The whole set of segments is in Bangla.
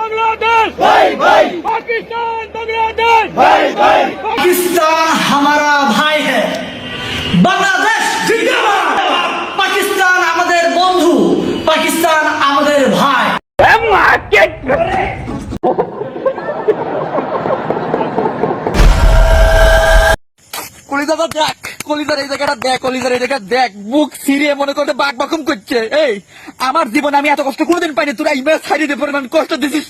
बांग्लादेश भाई भाई पाकिस्तान बांग्लादेश भाई भाई पाकिस्तान हमारा भाई है বাংলাদেশ জিন্দাবাদ পাকিস্তান আমাদের বন্ধু পাকিস্তান আমাদের ভাই কলিজাটা দেখ কলিজার এই জায়গাটা দেখ কলিজার এই জায়গা দেখ মুখ সিরিয়ে মনে করতে বাক বাকুম করছে এই আমার জীবনে আমি এত কষ্ট কোনোদিন পাইনি তোরা ইমেজ ছাড়িয়ে পরিমাণ কষ্ট দিছিস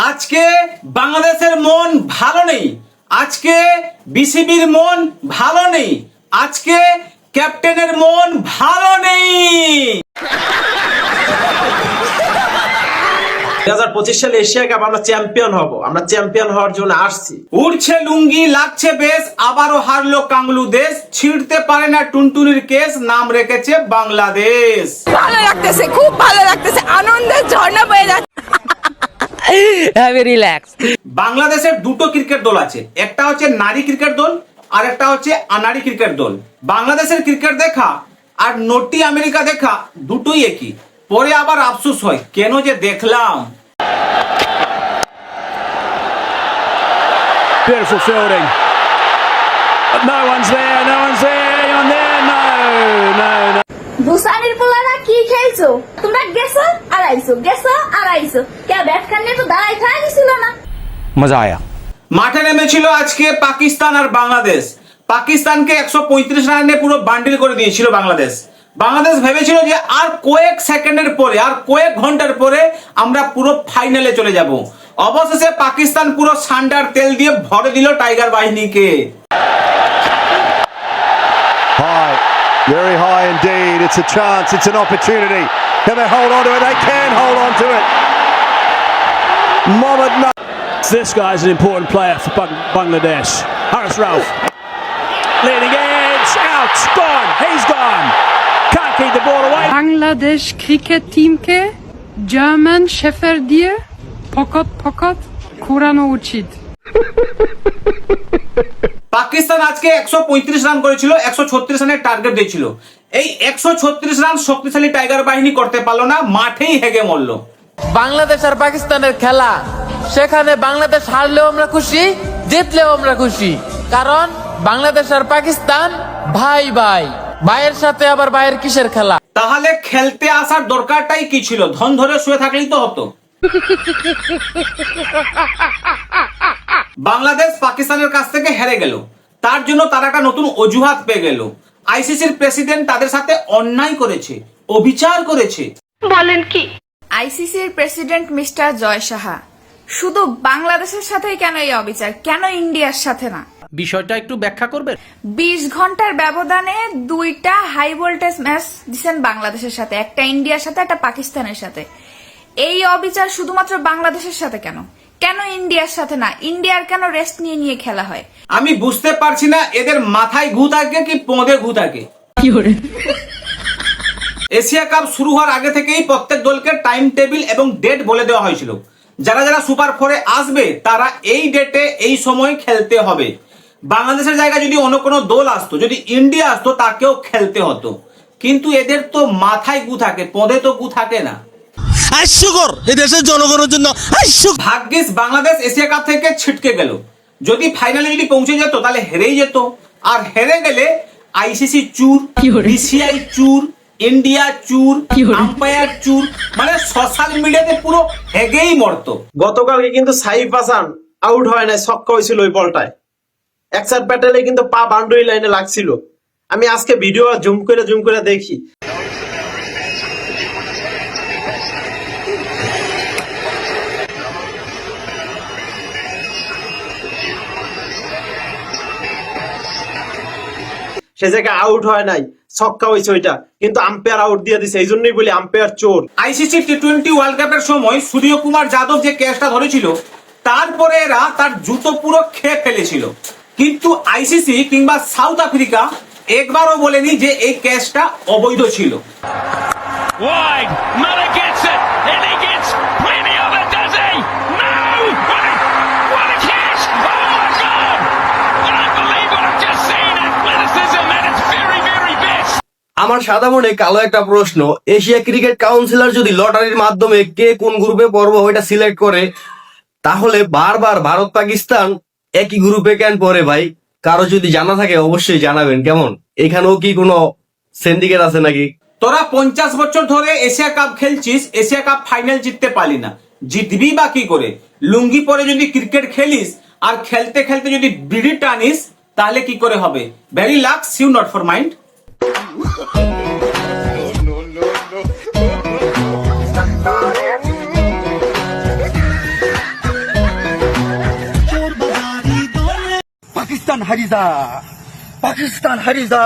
আজকে বাংলাদেশের মন ভালো নেই আজকে বিসিবির মন ভালো নেই আজকে ক্যাপ্টেনের মন ভালো নেই 2025 সালে এশিয়া কাপ আমরা চ্যাম্পিয়ন হব আমরা চ্যাম্পিয়ন হওয়ার জন্য আসছি উড়ছে লুঙ্গি লাগছে বেশ আবারও হারলো কাংলু দেশ ছিড়তে পারে না টুনটুনির কেস নাম রেখেছে বাংলাদেশ ভালো লাগতেছে খুব ভালো লাগতেছে আনন্দের ঝর্ণা বয়ে যাচ্ছে হ্যাভি রিল্যাক্স বাংলাদেশের দুটো ক্রিকেট দল আছে একটা হচ্ছে নারী ক্রিকেট দল আর একটা হচ্ছে আনাড়ি ক্রিকেট দল বাংলাদেশের ক্রিকেট দেখা আর নটি আমেরিকা দেখা দুটোই একই পরে আবার আফসোস হয় কেন যে দেখলাম Beautiful fielding. No one's there. No one's there. Anyone there? No. দুসানির পোলারা কি খেলছো তোমরা গেছো আর আইছো কে ব্যাট কান্নে তো দাঁড়াই থাকা গেছিল না मजा आया মাঠে নেমেছিল আজকে পাকিস্তান আর বাংলাদেশ পাকিস্তানকে 135 রানে পুরো বান্ডিল করে দিয়েছিল বাংলাদেশ বাংলাদেশ ভেবেছিল যে আর কয়েক সেকেন্ডের পরে আর কয়েক ঘন্টার পরে আমরা পুরো ফাইনালে চলে যাব অবশেষে পাকিস্তান পুরো সান্ডার তেল দিয়ে ভরে দিল টাইগার বাহিনীকে High, very high indeed. It's a chance, it's an opportunity. Can they hold on to it? They can hold on to it. Mohammad This guy's an important player for Bangladesh. Haris Rauf. Leading edge. Out. Gone. He's gone. Can't keep the ball away. Bangladesh cricket টিমকে জার্মান শেফার দিয়ে পকট ঘোরানো উচিত পাকিস্তান আজকে 135 রান করেছিল 136 রানের টার্গেট দিয়েছিল এই 136 রান শক্তিশালী টাইগার বাহিনী করতে পারলো না মাঠেই হেগে মরল বাংলাদেশ আর পাকিস্তানের খেলা সেখানে বাংলাদেশ হারলেও আমরা খুশি জিতলেও আমরা খুশি কারণ বাংলাদেশ আর পাকিস্তান ভাই ভাই ভাইয়ের সাথে আবার ভাইয়ের কিসের খেলা তাহলে খেলতে আসার দরকারটাই কি ছিল ধন ধরে শুয়ে থাকলেই তো হতো বাংলাদেশ পাকিস্তানের কাছ থেকে হেরে গেল তার জন্য তারা একটা নতুন অজুহাত পেয়ে গেল আইসিসির প্রেসিডেন্ট তাদের সাথে অন্যায় করেছে অবিচার করেছে বলেন কি আইসিসির প্রেসিডেন্ট মিস্টার জয় সাহা শুধু বাংলাদেশের সাথেই কেন এই অবিচার কেন ইন্ডিয়ার সাথে না বিষয়টা একটু ব্যাখ্যা করবে 20 ঘন্টার ব্যবধানে দুইটা হাই ভোল্টেজ ম্যাচ দিচ্ছেন বাংলাদেশের সাথে একটা ইন্ডিয়ার সাথে একটা পাকিস্তানের সাথে এই অবিচার শুধুমাত্র বাংলাদেশের সাথে কেন কেন ইন্ডিয়ার সাথে না ইন্ডিয়ার কেন রেস্ট নিয়ে নিয়ে খেলা হয় আমি বুঝতে পারছি না এদের মাথায় ঘু থাকে কি পোঁদে ঘু থাকে এশিয়া কাপ শুরু হওয়ার আগে থেকেই প্রত্যেক দলকে টাইম টেবিল এবং ডেট বলে দেওয়া হয়েছিল যারা যারা সুপার ফোরে আসবে তারা এই ডেটে এই সময় খেলতে হবে বাংলাদেশের জায়গায় যদি অন্য কোনো দল আসতো যদি ইন্ডিয়া আসতো তাকেও খেলতে হতো কিন্তু এদের তো মাথায় গু থাকে পদে তো গু থাকে না হাস্যকর এই দেশের জনগণের জন্য ভাগ্যিস বাংলাদেশ এশিয়া কাপ থেকে ছিটকে গেল যদি ফাইনালে যদি পৌঁছে যেত তাহলে হেরেই যেত আর হেরে গেলে আইসিসি চুর বিসিআই চুর ইন্ডিয়া চুর আম্পায়ার চুর মানে সোশ্যাল মিডিয়াতে পুরো হেগেই মরতো গতকালকে কিন্তু সাইফ হাসান আউট হয় না ছক্কা হয়েছিল ওই বলটায় এক্সার প্যাটেলে কিন্তু পা বাউন্ডারি লাইনে লাগছিল আমি আজকে ভিডিও জুম করে দেখি সে জায়গায় আউট হয় নাই ছক্কা হয়েছে ওইটা কিন্তু আম্পায়ার আউট দিয়ে দিছে এই জন্যই বলি আম্পায়ার চোর আইসিসি টি20 ওয়ার্ল্ড কাপের সময় সূর্যকুমার যাদব যে ক্যাচটা ধরেছিল তারপরে এরা তার জুতো পুরো খেয়ে ফেলেছিল কিন্তু আইসিসি কিংবা সাউথ আফ্রিকা একবারও বলেনি যে এই ক্যাচটা অবৈধ ছিল Wide. Miller gets it. And he gets plenty of it, does he? No! What a catch! Oh my God! I don't believe what I've just seen. Athleticism at its very, very best. আমার সাদা মনে কালো একটা প্রশ্ন, এশিয়া ক্রিকেট কাউন্সিলর যদি লটারির মাধ্যমে কে কোন গ্রুপে পড়বো ওইটা সিলেক্ট করে, তাহলে বারবার ভারত পাকিস্তান একই গ্রুপে কেন পড়ে ভাই? কারো যদি জানা থাকে অবশ্যই জানাবেন। কেমন এখানেও কি কোনো সিন্ডিকেট আছে নাকি? তোরা 50 বছর ধরে এশিয়া কাপ খেলছিস, এশিয়া কাপ ফাইনাল জিততে পারলি না, জিতবি বা কি করে? লুঙ্গি পরে যদি ক্রিকেট খেলিস আর খেলতে খেলতে যদি বিড়ি টানিস তাহলে কি করে হবে? Very lucks you not for mind. Pakistan হারিজা, পাকিস্তান হারিজা,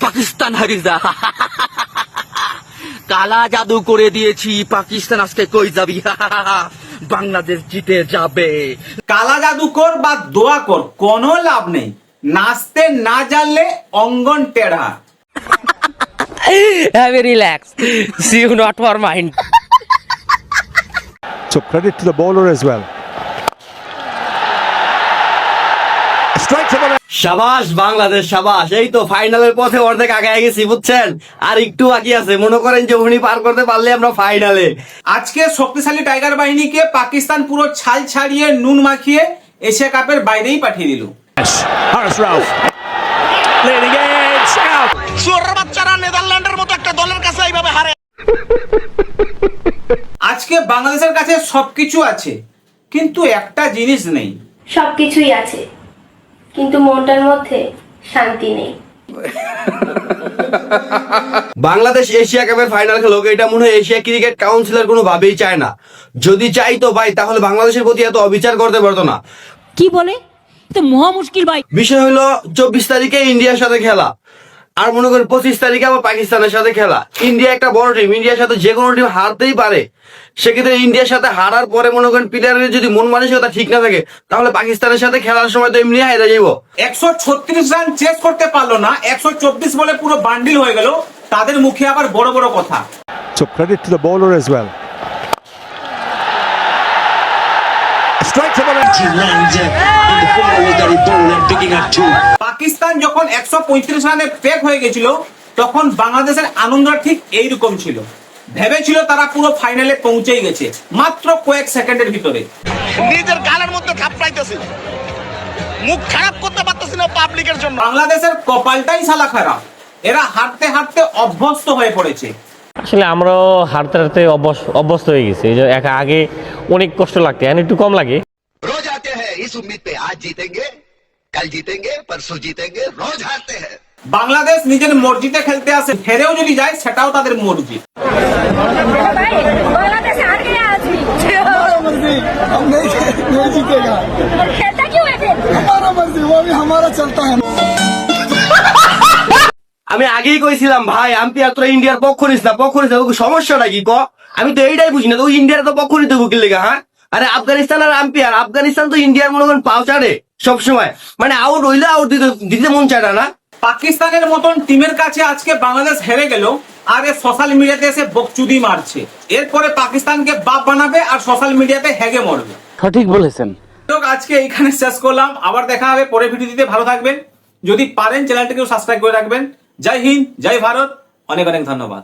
পাকিস্তান হারিজা। কালা জাদু করে দিয়েছি, পাকিস্তান আজকে কই যাবি? বাংলাদেশ জিতে যাবে। কালা জাদু কর বা দোয়া কর, কোনো লাভ নেই। নাচতে না জানলে অঙ্গন টেढ़ा। Have relax, see you not for mind. So credit to the bowler as well. Straight to the সাবাস বাংলাদেশ সাবাস, এই তো ফাইনালের পথে অর্ধেক আগে গেছি বুঝছেন, আর একটু বাকি আছে। মনে করেন যে উনি পার করতে পারলে আমরা ফাইনালে। আজকে শক্তিশালী টাইগার বাহিনীকে পাকিস্তান পুরো ছাল ছাড়িয়ে নুন মাখিয়ে এশিয়া কাপের বাইরেই পাঠিয়ে দিল। Haris Rauf. Leading edge. Out. বাচ্চারা নেদারল্যান্ডের মতো একটা দলের কাছে এইভাবে হারে। আজকে বাংলাদেশের কাছে সবকিছু আছে, কিন্তু একটা জিনিস নেই। সবকিছুই আছে, কিন্তু মনটার মধ্যে শান্তি নেই। বাংলাদেশ এশিয়া কাপের ফাইনাল খেলো, এটা মনে হয় এশিয়া ক্রিকেট কাউন্সিলর কোনো ভাবেই চায় না। যদি চাইতো ভাই তাহলে বাংলাদেশের প্রতি এত অবিচার করতে পারতো না। কি বলে? তো মহা মুশকিল ভাই। বিষয় হলো 24 তারিখে ইন্ডিয়ার সাথে খেলা, আর মনে করেন 25 তারিখে আবার পাকিস্তানের সাথে খেলা। ইন্ডিয়া একটা বড় টিম, ইন্ডিয়ার সাথে যে কোনো টিম হারতেই পারে। সেক্ষেত্রে ইন্ডিয়ার সাথে হারার পরে মনে করেন প্লেয়ারের যদি মন মানসিকতা ঠিক না থাকে, তাহলে পাকিস্তানের সাথে খেলার সময় তো এমনি হাইরা যাইব। 136 রান চেস করতে পারলো না, 124 বলে পুরো বান্ডিল হয়ে গেল। তাদের মুখে আবার বড় বড় কথা। So credit to the bowler as well. Straight to the Pakistan যখন 135 রানে পেক হয়ে গেছিল, তখন বাংলাদেশের আনন্দটা ঠিক এইরকম ছিল। ভেবেছিল তারা পুরো ফাইনালে পৌঁছেই গেছে মাত্র কয়েক সেকেন্ডের ভিতরে। নিজের গালের মধ্যে থাপড়াইতেছি, মুখ খারাপ করতে পারতেছি না পাবলিকের জন্য। বাংলাদেশের কপালটাই শালা খারাপ, এরা হাঁটতে হাঁটতে অভ্যস্ত হয়ে পড়েছে। আসলে আমরাও হারতে হারতে অভ্যস্ত হয়ে গেছি। এই যে আগে অনেক কষ্ট লাগতো, এখন একটু কম লাগে। রোজ আতে হ্যায় ইস উম্মীদ পে, আজ জিতেঙ্গে, কাল জিতেঙ্গে, পরশু জিতেঙ্গে, রোজ হারতে হ্যায়। বাংলাদেশ নিজের মর্জিতে খেলতে আসে, হেরেও যদি যায় সেটাও তাদের মর্জি। বাংলাদেশ হার গয়া আজকে। हम नहीं जीतेगा, खेलता क्यों है फिर? हमारा मर्जी, वो भी हमारा चलता है। আমি আগেই কইছিলাম ভাই, আম্পায়ার তোরা ইন্ডিয়ার পক্ষ নিস না, পক্ষ নিস না। সমস্যাটা কি ক? আমি তো এইটাই বুঝি না, তো ইন্ডিয়ার তো পক্ষ নিতে বুকির লেগা। হ্যাঁ, আরে আফগানিস্তান আর আম্পায়ার, আফগানিস্তান তো ইন্ডিয়ার মনে করেন পাও চাড়ে সবসময়, মানে আউট হইলে আউট দিতে মন চায় না। পাকিস্তানের মতন টিমের কাছে আজকে বাংলাদেশ হেরে গেল, আর সোশ্যাল মিডিয়াতে এসে বকচুদি মারছে। এরপরে পাকিস্তানকে বাপ বানাবে আর সোশ্যাল মিডিয়াতে হেগে মরবে। সঠিক বলেছেন। আজকে এইখানে শেষ করলাম, আবার দেখা হবে পরে ভিডিওতে। ভালো থাকবেন, যদি পারেন চ্যানেলটাকে সাবস্ক্রাইব করে রাখবেন। জয় হিন্দ, জয় ভারত, অনেক অনেক ধন্যবাদ।